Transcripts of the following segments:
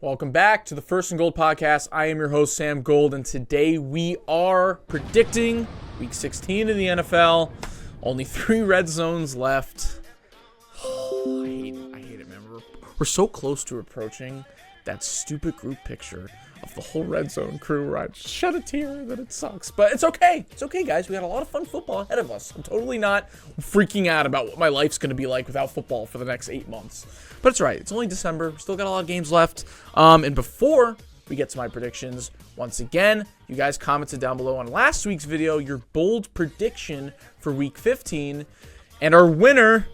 Welcome back to the First and Gold podcast. I am your host, Sam Gold, and today we are predicting Week 16 of the NFL. Only 3 red zones left. Oh, I hate it, man. We're so close to approaching that stupid group picture of the whole red zone crew where I shed a tear that it sucks. But it's okay. It's okay, guys. We got a lot of fun football ahead of us. I'm totally not freaking out about what my life's going to be like without football for the next 8 months. But it's right. It's only December. We still got a lot of games left. And before we get to my predictions, once again, you guys commented down below on last week's video your bold prediction for Week 15. And our winner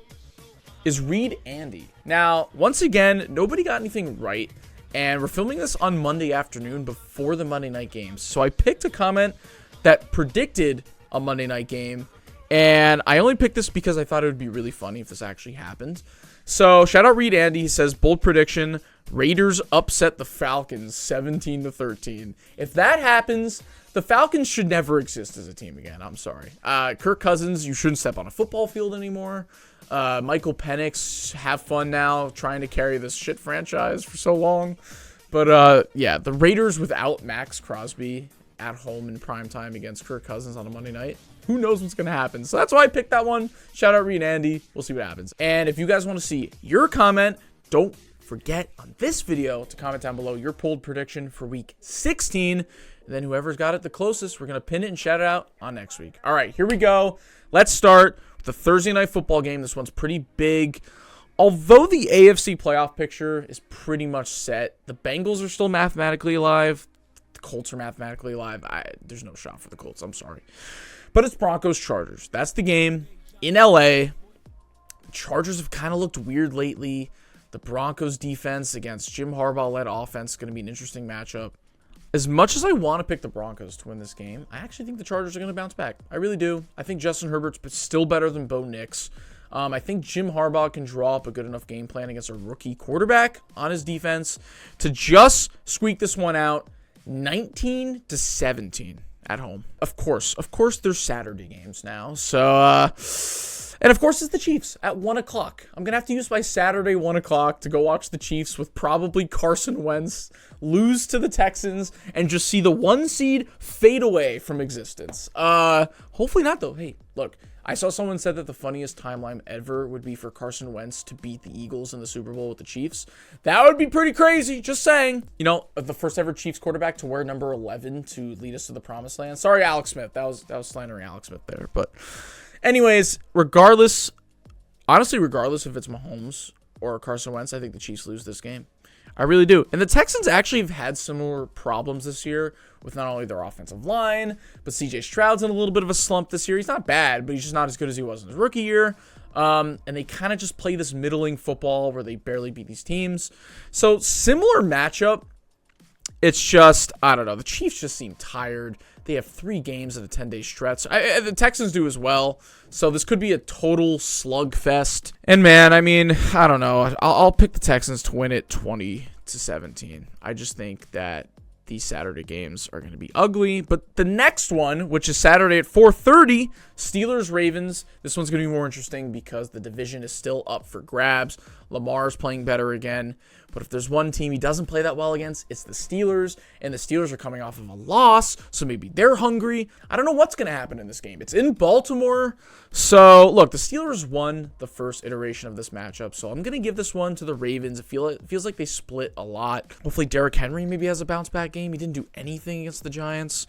is Reed Andy. Now, once again, nobody got anything right. And we're filming this on Monday afternoon before the Monday night games. So I picked a comment that predicted a Monday night game. And I only picked this because I thought it would be really funny if this actually happened. So shout out Reed Andy. He says, bold prediction, Raiders upset the Falcons 17-13. If that happens, the Falcons should never exist as a team again. I'm sorry. Kirk Cousins, you shouldn't step on a football field anymore. Michael Penix, have fun now trying to carry this shit franchise for so long. But yeah, the Raiders without Max Crosby at home in primetime against Kirk Cousins on a Monday night. Who knows what's going to happen? So that's why I picked that one. Shout out Reed Andy. We'll see what happens. And if you guys want to see your comment, don't forget on this video to comment down below your polled prediction for Week 16. And then whoever's got it the closest, we're going to pin it and shout it out on next week. All right, here we go. Let's start with the Thursday night football game. This one's pretty big. Although the AFC playoff picture is pretty much set, the Bengals are still mathematically alive. The Colts are mathematically alive. There's no shot for the Colts. I'm sorry. But it's Broncos-Chargers. That's the game in LA. The Chargers have kind of looked weird lately. The Broncos defense against Jim Harbaugh-led offense is going to be an interesting matchup. As much as I want to pick the Broncos to win this game, I actually think the Chargers are going to bounce back. I really do. I think Justin Herbert's still better than Bo Nix. I think Jim Harbaugh can draw up a good enough game plan against a rookie quarterback on his defense to just squeak this one out 19-17 at home. Of course, there's Saturday games now. So, and of course, it's the Chiefs at 1 o'clock. I'm going to have to use my Saturday 1 o'clock to go watch the Chiefs with probably Carson Wentz lose to the Texans and just see the 1 seed fade away from existence. Hopefully not, though. Hey, look, I saw someone said that the funniest timeline ever would be for Carson Wentz to beat the Eagles in the Super Bowl with the Chiefs. That would be pretty crazy, just saying. You know, the first ever Chiefs quarterback to wear number 11 to lead us to the promised land. Sorry, Alex Smith. That was slandering Alex Smith there, but anyways, regardless if it's Mahomes or Carson Wentz, I think the Chiefs lose this game. I really do. And the Texans actually have had similar problems this year with not only their offensive line, but CJ Stroud's in a little bit of a slump this year. He's not bad, but he's just not as good as he was in his rookie year. And they kind of just play this middling football where they barely beat these teams. So similar matchup. It's just, I don't know. The Chiefs just seem tired. They have 3 games in a 10-day stretch. The Texans do as well. So this could be a total slugfest. And man, I mean, I don't know. I'll pick the Texans to win it 20-17. I just think that these Saturday games are going to be ugly. But the next one, which is Saturday at 4:30, Steelers-Ravens. This one's going to be more interesting because the division is still up for grabs. Lamar's playing better again. But if there's one team he doesn't play that well against, it's the Steelers. And the Steelers are coming off of a loss, so maybe they're hungry. I don't know what's going to happen in this game. It's in Baltimore. So, look, the Steelers won the first iteration of this matchup. So I'm going to give this one to the Ravens. It feels like they split a lot. Hopefully Derrick Henry maybe has a bounce-back game. He didn't do anything against the Giants.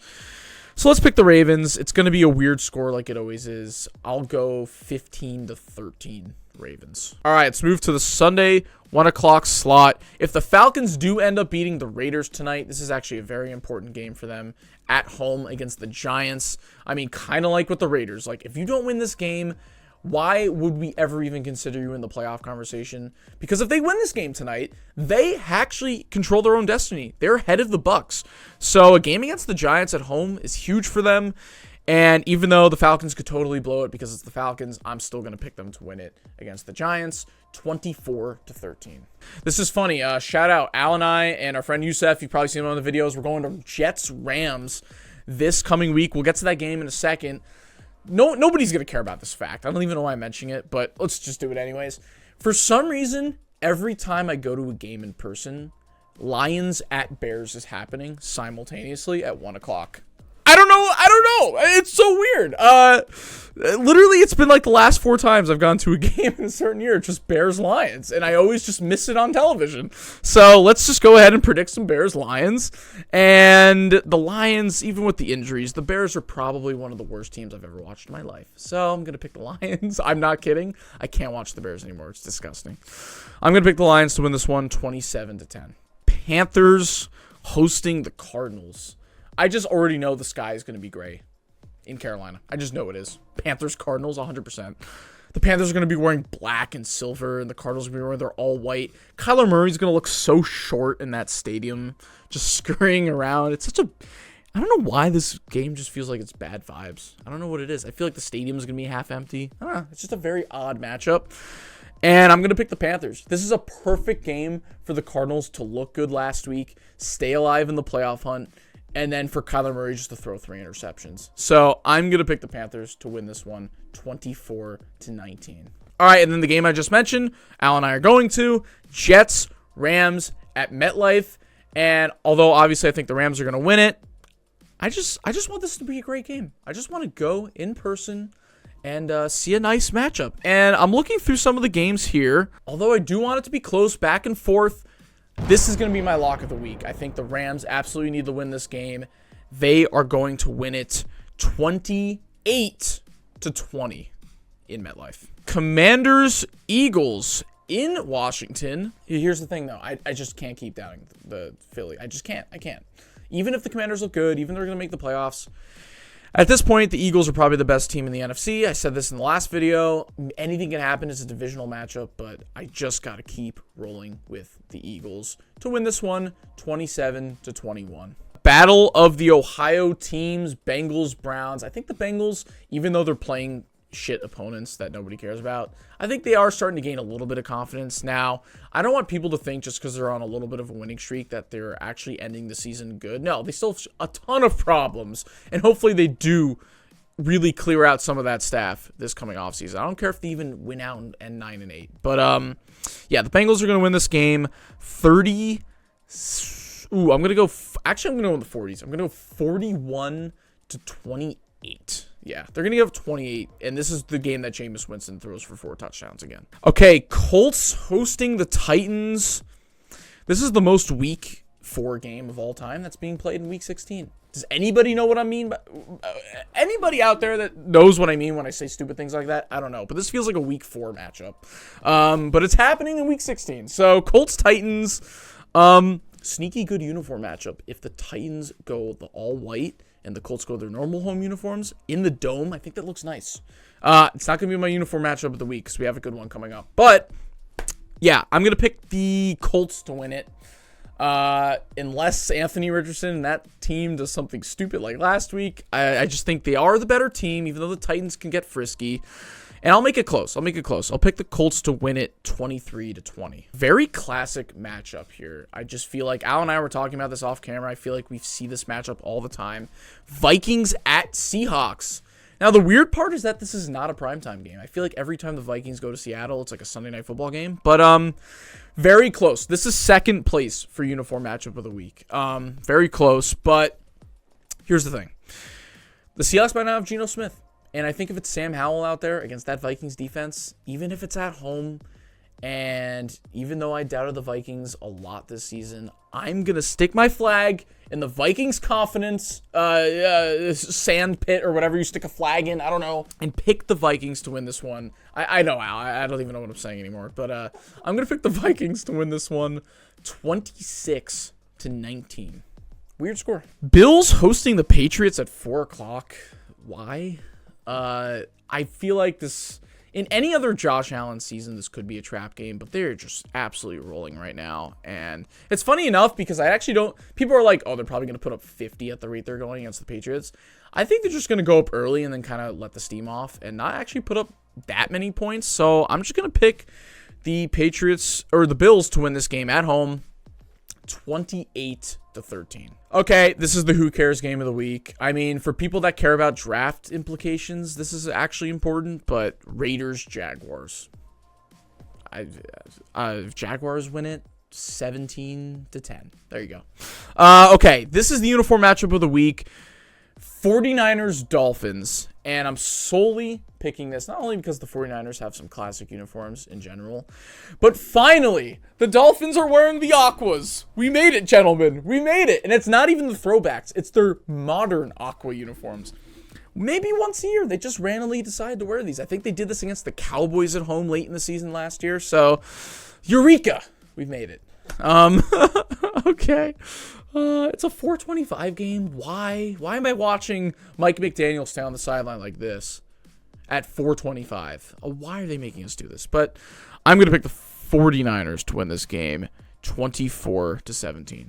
So let's pick the Ravens. It's going to be a weird score like it always is. I'll go 15-13 Ravens. All right, let's move to the Sunday 1 o'clock slot. If the Falcons do end up beating the Raiders tonight, this is actually a very important game for them at home against the Giants. I mean, kind of like with the Raiders. Like, if you don't win this game, why would we ever even consider you in the playoff conversation? Because if they win this game tonight, they actually control their own destiny. They're ahead of the Bucs. So a game against the Giants at home is huge for them. And even though the Falcons could totally blow it because it's the Falcons, I'm still going to pick them to win it against the Giants, 24-13. This is funny. Shout out Al and I and our friend Youssef. You've probably seen one of the videos. We're going to Jets-Rams this coming week. We'll get to that game in a second. Nobody's going to care about this fact. I don't even know why I'm mentioning it, but let's just do it anyways. For some reason, every time I go to a game in person, Lions at Bears is happening simultaneously at 1 o'clock. I don't know. It's so weird. Literally, it's been like the last 4 times I've gone to a game in a certain year, just Bears-Lions, and I always just miss it on television. So let's just go ahead and predict some Bears-Lions. And the Lions, even with the injuries, the Bears are probably one of the worst teams I've ever watched in my life. So I'm going to pick the Lions. I'm not kidding. I can't watch the Bears anymore. It's disgusting. I'm going to pick the Lions to win this one 27-10. Panthers hosting the Cardinals. I just already know the sky is going to be gray in Carolina. I just know it is. Panthers, Cardinals, 100%. The Panthers are going to be wearing black and silver, and the Cardinals are going to be wearing their all white. Kyler Murray's going to look so short in that stadium, just scurrying around. It's such a... I don't know why this game just feels like it's bad vibes. I don't know what it is. I feel like the stadium is going to be half empty. I don't know. It's just a very odd matchup. And I'm going to pick the Panthers. This is a perfect game for the Cardinals to look good last week, stay alive in the playoff hunt, and then for Kyler Murray just to throw 3 interceptions. So I'm going to pick the Panthers to win this one 24-19. All right, and then the game I just mentioned, Al and I are going to, Jets, Rams at MetLife. And although obviously I think the Rams are going to win it, I just want this to be a great game. I just want to go in person and see a nice matchup. And I'm looking through some of the games here. Although I do want it to be close, back and forth, this is going to be my lock of the week. I think the Rams absolutely need to win this game. They are going to win it 28-20 in MetLife. Commanders, Eagles in Washington. Here's the thing, though. I just can't keep doubting the Philly. I just can't. I can't. Even if the Commanders look good, even if they're going to make the playoffs, at this point, the Eagles are probably the best team in the NFC. I said this in the last video. Anything can happen. It's a divisional matchup, but I just got to keep rolling with the Eagles to win this one 27-21. Battle of the Ohio teams, Bengals, Browns. I think the Bengals, even though they're playing shit opponents that nobody cares about, I think they are starting to gain a little bit of confidence. Now, I don't want people to think just because they're on a little bit of a winning streak that they're actually ending the season good. No, they still have a ton of problems, and hopefully they do really clear out some of that staff this coming offseason. I don't care if they even win out and 9-8. But yeah, the Bengals are going to win this game 30. Ooh, I'm going to go actually I'm going to go in the 40s. I'm going to go 41-28. Yeah, they're going to give up 28, and this is the game that Jameis Winston throws for 4 touchdowns again. Okay, Colts hosting the Titans. This is the most week 4 game of all time that's being played in week 16. Does anybody know what I mean? Anybody out there that knows what I mean when I say stupid things like that? I don't know, but this feels like a week 4 matchup. But it's happening in week 16. So Colts, Titans, sneaky good uniform matchup. If the Titans go the all white and the Colts go their normal home uniforms in the dome, I think that looks nice. It's not going to be my uniform matchup of the week because we have a good one coming up. But, yeah, I'm going to pick the Colts to win it. Unless Anthony Richardson and that team does something stupid like last week. I just think they are the better team, even though the Titans can get frisky. And I'll make it close. I'll pick the Colts to win it 23-20. Very classic matchup here. I just feel like Al and I were talking about this off camera. I feel like we see this matchup all the time. Vikings at Seahawks. Now, the weird part is that this is not a primetime game. I feel like every time the Vikings go to Seattle, it's like a Sunday night football game. But very close. This is second place for uniform matchup of the week. Very close, but here's the thing. The Seahawks might not have Geno Smith. And I think if it's Sam Howell out there against that Vikings defense, even if it's at home, and even though I doubted the Vikings a lot this season, I'm going to stick my flag in the Vikings' confidence sand pit or whatever you stick a flag in, I don't know, and pick the Vikings to win this one. I know, Al, I don't even know what I'm saying anymore, but I'm going to pick the Vikings to win this one 26-19. Weird score. Bills hosting the Patriots at 4 o'clock. Why? I feel like this, in any other Josh Allen season, this could be a trap game, but they're just absolutely rolling right now. And it's funny enough because I actually don't, people are like, oh, they're probably going to put up 50 at the rate they're going against the Patriots. I think they're just going to go up early and then kind of let the steam off and not actually put up that many points. So I'm just going to pick the Patriots or the Bills to win this game at home 28-13. Okay, this is the who cares game of the week. I mean, for people that care about draft implications, this is actually important, but Raiders, Jaguars. If Jaguars win it, 17-10. There you go. Okay, this is the uniform matchup of the week. 49ers Dolphins. And I'm solely picking this, not only because the 49ers have some classic uniforms in general, but finally, the Dolphins are wearing the Aquas. We made it, gentlemen. We made it. And it's not even the throwbacks. It's their modern Aqua uniforms. Maybe once a year, they just randomly decide to wear these. I think they did this against the Cowboys at home late in the season last year. So, Eureka! We've made it. Okay. It's a 4:25 game. Why? Why am I watching Mike McDaniel stay on the sideline like this at 4:25? Why are they making us do this? But I'm going to pick the 49ers to win this game 24-17.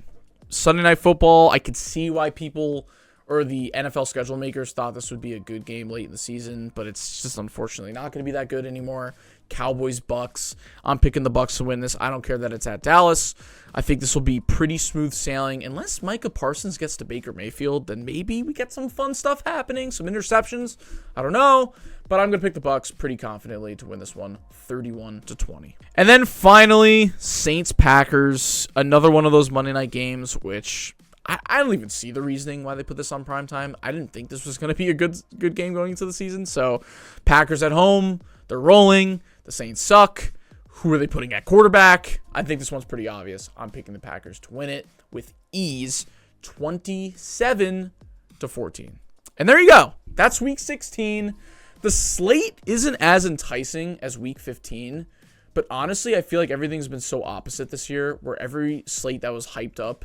Sunday Night Football, I could see why people or the NFL schedule makers thought this would be a good game late in the season, but it's just unfortunately not going to be that good anymore. Cowboys, Bucks. I'm picking the Bucks to win this. I don't care that it's at Dallas. I think this will be pretty smooth sailing. Unless Micah Parsons gets to Baker Mayfield, then maybe we get some fun stuff happening, some interceptions. I don't know, but I'm going to pick the Bucks pretty confidently to win this one, 31-20. And then finally, Saints-Packers, another one of those Monday night games, which I don't even see the reasoning why they put this on primetime. I didn't think this was going to be a good game going into the season. So, Packers at home, they're rolling. The Saints suck. Who are they putting at quarterback? I think this one's pretty obvious. I'm picking the Packers to win it with ease, 27-14. And there you go. That's week 16. The slate isn't as enticing as week 15, but honestly, I feel like everything's been so opposite this year, where every slate that was hyped up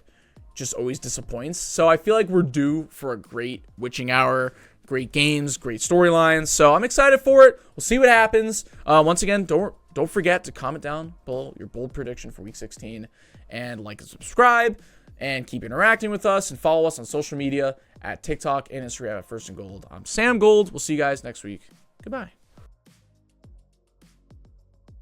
just always disappoints. So I feel like we're due for a great witching hour, great games, great storylines. So I'm excited for it. We'll see what happens. Once again, don't forget to comment down below your bold prediction for week 16 and like and subscribe and keep interacting with us and follow us on social media at TikTok and Instagram at First and Gold. I'm Sam Gold. We'll see you guys next week. Goodbye.